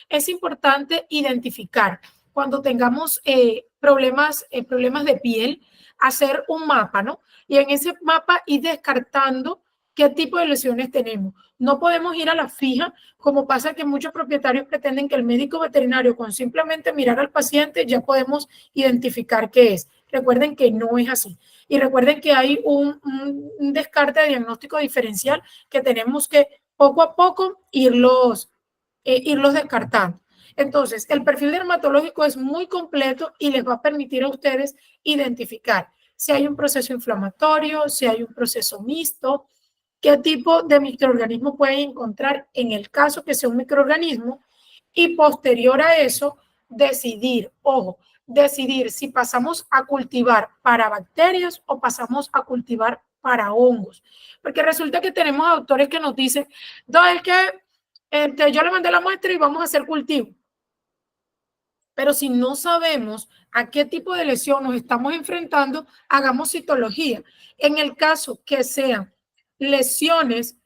es importante identificar cuando tengamos problemas de piel, hacer un mapa, ¿no? Y en ese mapa ir descartando qué tipo de lesiones tenemos. No podemos ir a la fija, como pasa que muchos propietarios pretenden que el médico veterinario, con simplemente mirar al paciente, ya podemos identificar qué es. Recuerden que no es así. Y recuerden que hay un descarte de diagnóstico diferencial que tenemos que poco a poco irlos descartando. Entonces, el perfil dermatológico es muy completo y les va a permitir a ustedes identificar si hay un proceso inflamatorio, si hay un proceso mixto, qué tipo de microorganismo pueden encontrar en el caso que sea un microorganismo y posterior a eso decidir, ojo, decidir si pasamos a cultivar para bacterias o pasamos a cultivar para hongos. Porque resulta que tenemos autores que nos dicen, no, es que yo le mandé la muestra y vamos a hacer cultivo. Pero si no sabemos a qué tipo de lesión nos estamos enfrentando, hagamos citología. En el caso que sean lesiones,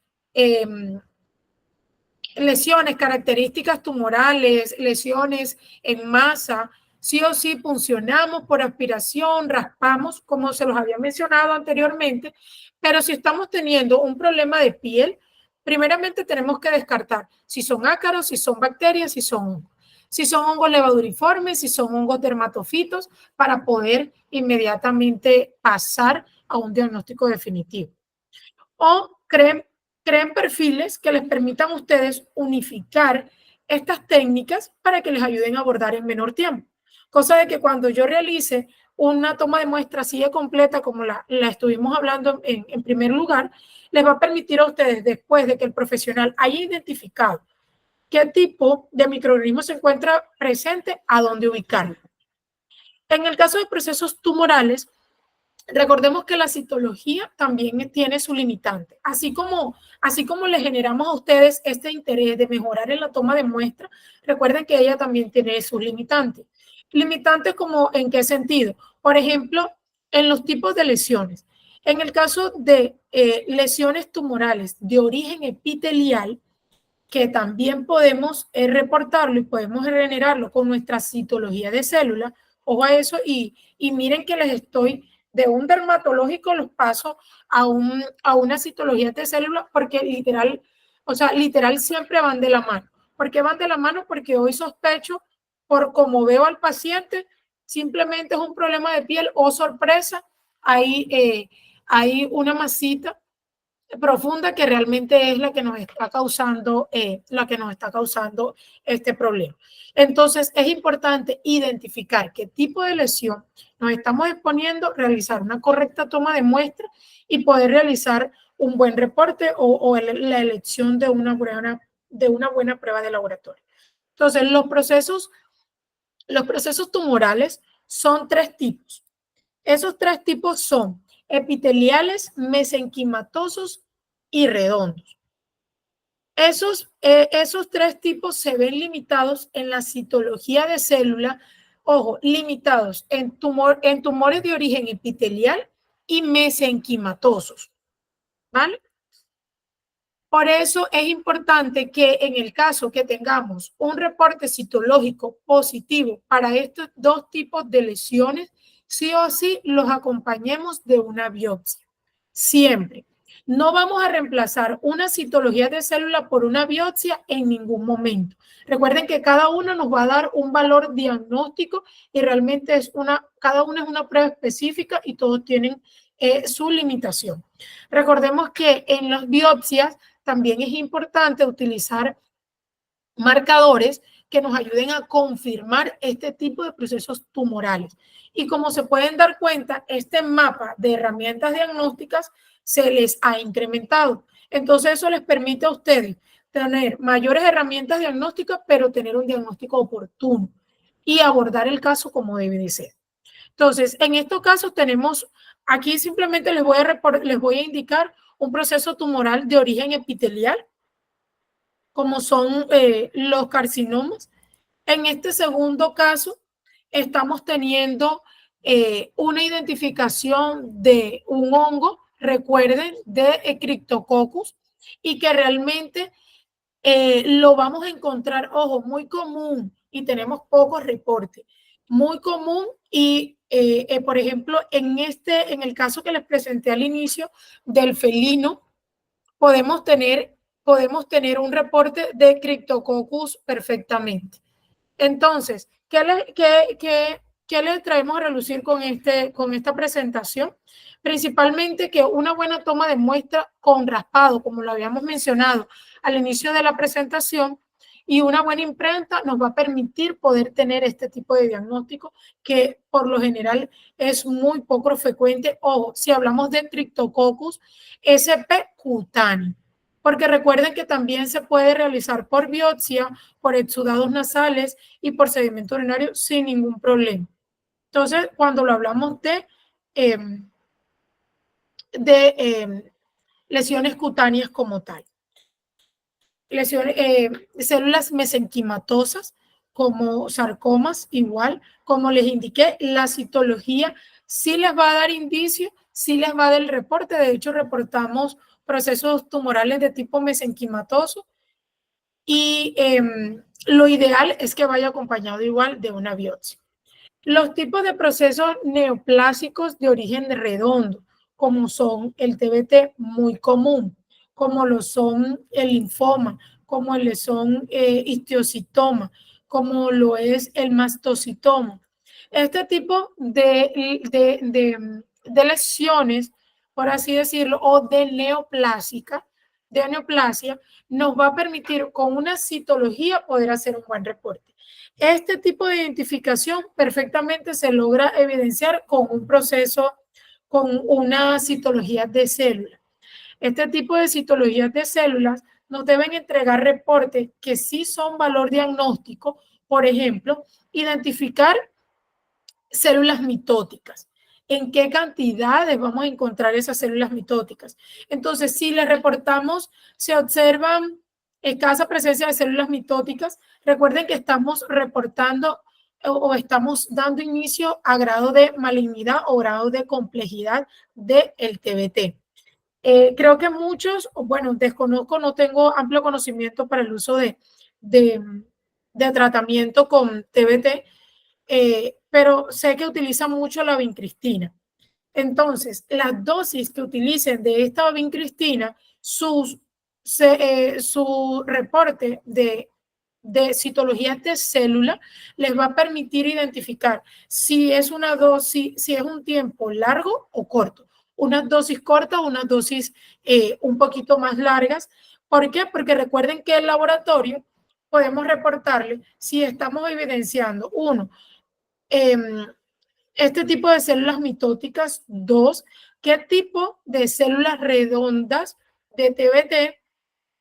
lesiones, características tumorales, lesiones en masa, sí o sí puncionamos por aspiración, raspamos, como se los había mencionado anteriormente, pero si estamos teniendo un problema de piel, primeramente tenemos que descartar si son ácaros, si son bacterias, si son hongos. Si son hongos levaduriformes, si son hongos dermatofitos, para poder inmediatamente pasar a un diagnóstico definitivo. O creen perfiles que les permitan a ustedes unificar estas técnicas para que les ayuden a abordar en menor tiempo. Cosa de que cuando yo realice una toma de muestra así de completa como la estuvimos hablando en primer lugar, les va a permitir a ustedes, después de que el profesional haya identificado qué tipo de microorganismo se encuentra presente, a dónde ubicarlo. En el caso de procesos tumorales, recordemos que la citología también tiene su limitante. Así como le generamos a ustedes este interés de mejorar en la toma de muestra, recuerden que ella también tiene sus limitantes. Limitantes como en qué sentido. Por ejemplo, en los tipos de lesiones. En el caso de lesiones tumorales de origen epitelial, que también podemos reportarlo y podemos generarlo con nuestra citología de células. Ojo a eso y miren que les estoy de un dermatológico los paso a una citología de células porque literal, o sea, literal siempre van de la mano. ¿Por qué van de la mano? Porque hoy sospecho, por como veo al paciente, simplemente es un problema de piel o sorpresa, hay una masita profunda que realmente es la que nos está causando este problema. Entonces, es importante identificar qué tipo de lesión nos estamos exponiendo, realizar una correcta toma de muestra y poder realizar un buen reporte o la elección de una buena prueba de laboratorio. Entonces, los procesos tumorales son 3 tipos. Esos 3 tipos son epiteliales, mesenquimatosos y redondos. Esos 3 tipos se ven limitados en la citología de célula, ojo, limitados en tumores de origen epitelial y mesenquimatosos, ¿vale? Por eso es importante que en el caso que tengamos un reporte citológico positivo para estos 2 tipos de lesiones, sí o sí los acompañemos de una biopsia. Siempre. No vamos a reemplazar una citología de célula por una biopsia en ningún momento. Recuerden que cada uno nos va a dar un valor diagnóstico y realmente cada uno es una prueba específica y todos tienen su limitación. Recordemos que en las biopsias también es importante utilizar marcadores que nos ayuden a confirmar este tipo de procesos tumorales. Y como se pueden dar cuenta, este mapa de herramientas diagnósticas se les ha incrementado. Entonces eso les permite a ustedes tener mayores herramientas diagnósticas, pero tener un diagnóstico oportuno y abordar el caso como debe de ser. Entonces, en estos casos tenemos, aquí simplemente les voy a indicar un proceso tumoral de origen epitelial, como son los carcinomas. En este segundo caso, estamos teniendo una identificación de un hongo, recuerden, de Cryptococcus, y que realmente lo vamos a encontrar, ojo, muy común y tenemos pocos reportes, muy común y, por ejemplo, en el caso que les presenté al inicio del felino, podemos tener un reporte de Cryptococcus perfectamente. Entonces, ¿qué le traemos a relucir con esta presentación? Principalmente que una buena toma de muestra con raspado, como lo habíamos mencionado al inicio de la presentación, y una buena imprenta nos va a permitir poder tener este tipo de diagnóstico que por lo general es muy poco frecuente. Ojo, si hablamos de Cryptococcus sp cutáneo, porque recuerden que también se puede realizar por biopsia, por exudados nasales y por sedimento urinario sin ningún problema. Entonces, cuando lo hablamos eh, de lesiones cutáneas como tal, células mesenquimatosas como sarcomas, igual, como les indiqué, la citología sí les va a dar indicio, sí les va a dar el reporte. De hecho, reportamos procesos tumorales de tipo mesenquimatoso y lo ideal es que vaya acompañado igual de una biopsia. Los tipos de procesos neoplásicos de origen redondo, como son el TBT muy común, como lo son el linfoma, como lo son histiocitoma, como lo es el mastocitoma. Este tipo de lesiones, por así decirlo, o de neoplasia, nos va a permitir con una citología poder hacer un buen reporte. Este tipo de identificación perfectamente se logra evidenciar con un proceso, con una citología de células. Este tipo de citologías de células nos deben entregar reportes que sí son valor diagnóstico, por ejemplo, identificar células mitóticas. ¿En qué cantidades vamos a encontrar esas células mitóticas? Entonces, si le reportamos, se observan escasa presencia de células mitóticas, recuerden que estamos reportando o estamos dando inicio a grado de malignidad o grado de complejidad del TBT. Creo que muchos, bueno, desconozco, no tengo amplio conocimiento para el uso de, de tratamiento con TBT, pero sé que utilizan mucho la vincristina. Entonces, las dosis que utilicen de esta vincristina, su reporte de citologías de célula les va a permitir identificar si es una dosis, si es un tiempo largo o corto. Unas dosis cortas, unas dosis un poquito más largas. ¿Por qué? Porque recuerden que el laboratorio podemos reportarle si estamos evidenciando, uno, este tipo de células mitóticas, dos, qué tipo de células redondas de TBT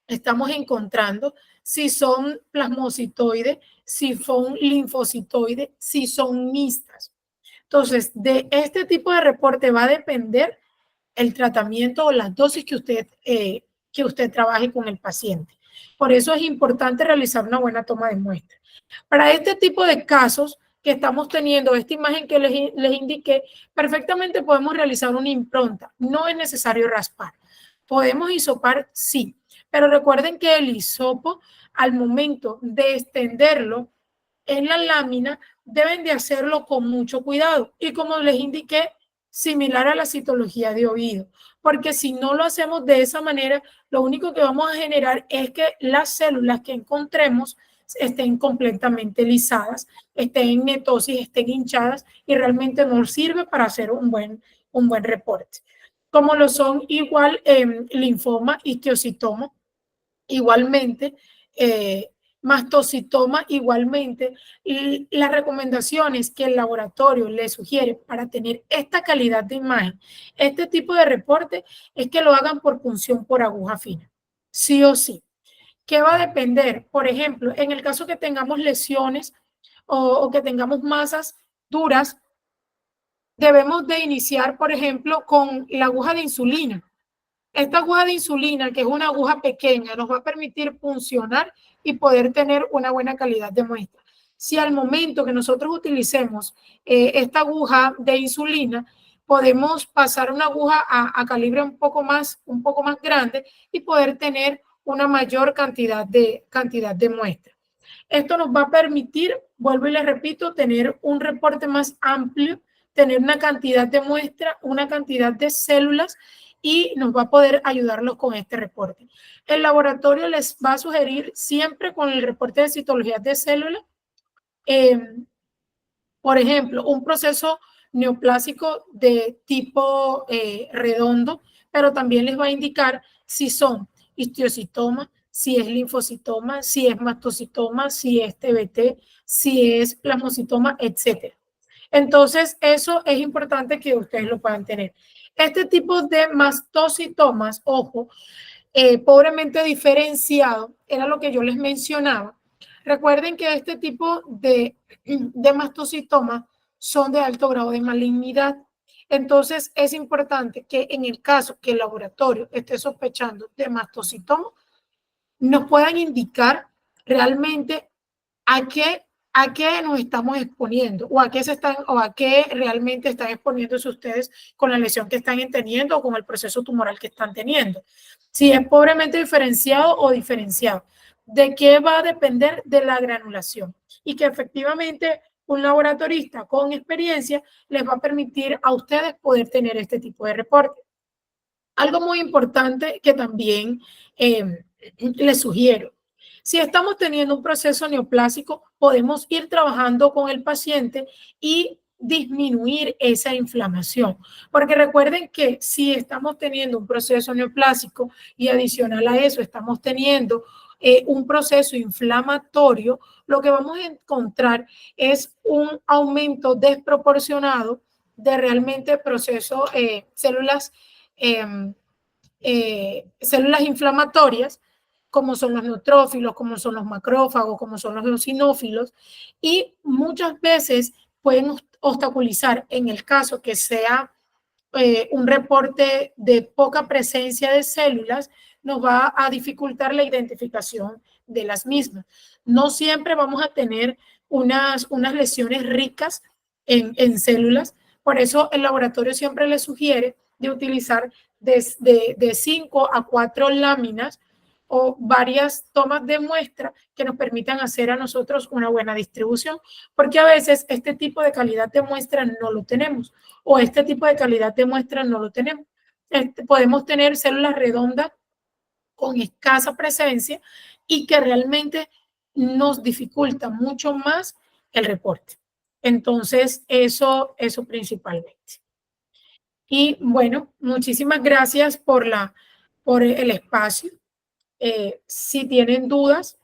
estamos encontrando, si son plasmocitoides, si son linfocitoides, si son mixtas. Entonces, de este tipo de reporte va a depender el tratamiento o las dosis que usted trabaje con el paciente. Por eso es importante realizar una buena toma de muestra. Para este tipo de casos que estamos teniendo, esta imagen que les indiqué, perfectamente podemos realizar una impronta. No es necesario raspar. ¿Podemos hisopar? Sí. Pero recuerden que el hisopo, al momento de extenderlo en la lámina, deben de hacerlo con mucho cuidado. Y como les indiqué, similar a la citología de oído. Porque si no lo hacemos de esa manera, lo único que vamos a generar es que las células que encontremos estén completamente lisadas, estén en netosis, estén hinchadas y realmente no sirve para hacer un buen reporte. Como lo son igual linfoma, histiocitoma, igualmente, mastocitoma igualmente, y las recomendaciones que el laboratorio le sugiere para tener esta calidad de imagen, este tipo de reporte, es que lo hagan por punción por aguja fina, sí o sí. ¿Qué va a depender? Por ejemplo, en el caso que tengamos lesiones o que tengamos masas duras, debemos de iniciar, por ejemplo, con la aguja de insulina. Esta aguja de insulina, que es una aguja pequeña, nos va a permitir funcionar y poder tener una buena calidad de muestra. Si al momento que nosotros utilicemos esta aguja de insulina, podemos pasar una aguja a calibre un poco más grande y poder tener una mayor cantidad de muestras. Esto nos va a permitir, vuelvo y les repito, tener un reporte más amplio, tener una cantidad de muestras, una cantidad de células y nos va a poder ayudarlos con este reporte. El laboratorio les va a sugerir siempre con el reporte de citología de células, por ejemplo, un proceso neoplásico de tipo redondo, pero también les va a indicar si son histiocitoma, si es linfocitoma, si es mastocitoma, si es TBT, si es plasmocitoma, etc. Entonces, eso es importante que ustedes lo puedan tener. Este tipo de mastocitomas, ojo, pobremente diferenciado, era lo que yo les mencionaba. Recuerden que este tipo de mastocitomas son de alto grado de malignidad. Entonces, es importante que en el caso que el laboratorio esté sospechando de mastocitoma, nos puedan indicar realmente a qué nos estamos exponiendo o a qué realmente están exponiéndose ustedes con la lesión que están teniendo o con el proceso tumoral que están teniendo. Si es pobremente diferenciado o diferenciado. ¿De qué va a depender? De la granulación. Y que efectivamente un laboratorista con experiencia les va a permitir a ustedes poder tener este tipo de reporte. Algo muy importante que también les sugiero. Si estamos teniendo un proceso neoplásico, podemos ir trabajando con el paciente y disminuir esa inflamación. Porque recuerden que si estamos teniendo un proceso neoplásico y adicional a eso estamos teniendo un proceso inflamatorio, lo que vamos a encontrar es un aumento desproporcionado de realmente proceso, células inflamatorias, como son los neutrófilos, como son los macrófagos, como son los eosinófilos, y muchas veces pueden obstaculizar, en el caso que sea un reporte de poca presencia de células, nos va a dificultar la identificación de las mismas. No siempre vamos a tener unas lesiones ricas en células, por eso el laboratorio siempre le sugiere de utilizar de 5 a 4 láminas o varias tomas de muestra que nos permitan hacer a nosotros una buena distribución, porque a veces este tipo de calidad de muestra no lo tenemos o este tipo de calidad de muestra no lo tenemos. Podemos tener células redondas con escasa presencia y que realmente nos dificulta mucho más el reporte. Entonces, eso principalmente. Y bueno, muchísimas gracias por el espacio. Si tienen dudas,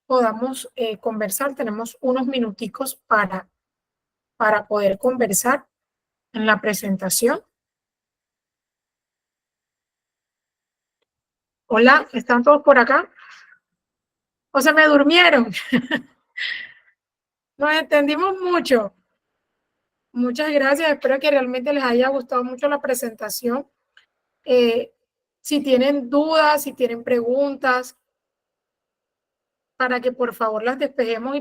podamos conversar. Tenemos unos minuticos para poder conversar en la presentación. Hola, ¿están todos por acá? ¿O se me durmieron? Nos entendimos mucho. Muchas gracias. Espero que realmente les haya gustado mucho la presentación. Si tienen dudas, si tienen preguntas, para que por favor las despejemos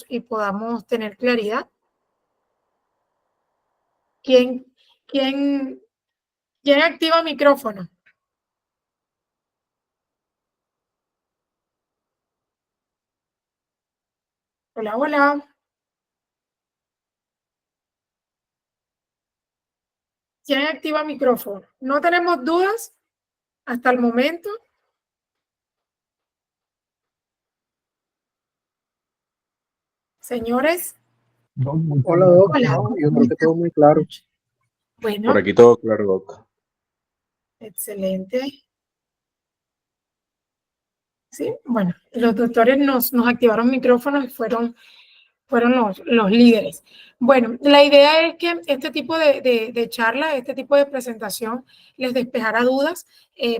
y podamos tener claridad. ¿Quién, quién, quién activa micrófono? Hola, hola. ¿Quién activa micrófono? No tenemos dudas hasta el momento. Señores. Hola, Doc. Hola. Yo creo que todo muy claro. Bueno. Por aquí todo claro, Doc. Excelente. Sí, bueno, los doctores nos activaron micrófonos y fueron los líderes. Bueno, la idea es que este tipo de charla, este tipo de presentación les despejara dudas,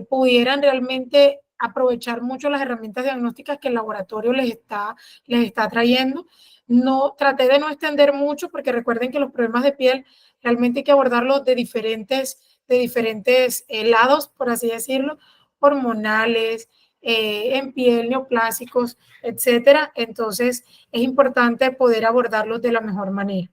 pudieran realmente aprovechar mucho las herramientas diagnósticas que el laboratorio les está trayendo. Traté de no extender mucho porque recuerden que los problemas de piel realmente hay que abordarlos de diferentes lados, por así decirlo, hormonales, en piel, neoplásicos, etcétera. Entonces, es importante poder abordarlos de la mejor manera.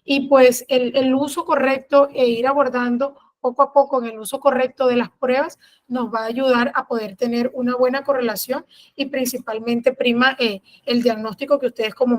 Y pues el uso correcto e ir abordando poco a poco en el uso correcto de las pruebas nos va a ayudar a poder tener una buena correlación y principalmente prima el diagnóstico que ustedes como médicos